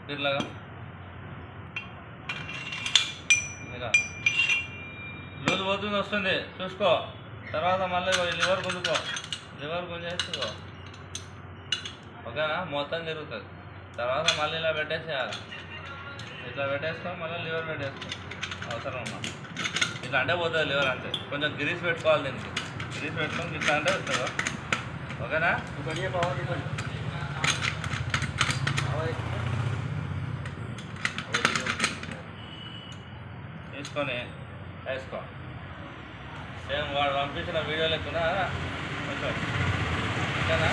फिर लगा లూజ్ పోతుంది వస్తుంది చూసుకో. తర్వాత మళ్ళీ లివర్ గుంజుకో, లివర్ గుంజేసుకో. ఓకేనా? మొత్తం తిరుగుతుంది. తర్వాత మళ్ళీ ఇలా పెట్టేసేయాలి. ఇట్లా పెట్టేసుకో, మళ్ళీ లివర్ పెట్టేసుకో. అవసరం ఉన్నా ఇట్లా అంటే పోతుంది లివర్ అంటే. కొంచెం గ్రీస్ పెట్టుకోవాలి దీనికి. గ్రీస్ పెట్టుకొని ఇట్లా అంటే వస్తుందో. ఓకేనా? తీసుకొని వేసుకో. సేమ్ వాడు పంపించిన వీడియో లెక్కన కొంచెం. ఓకేనా?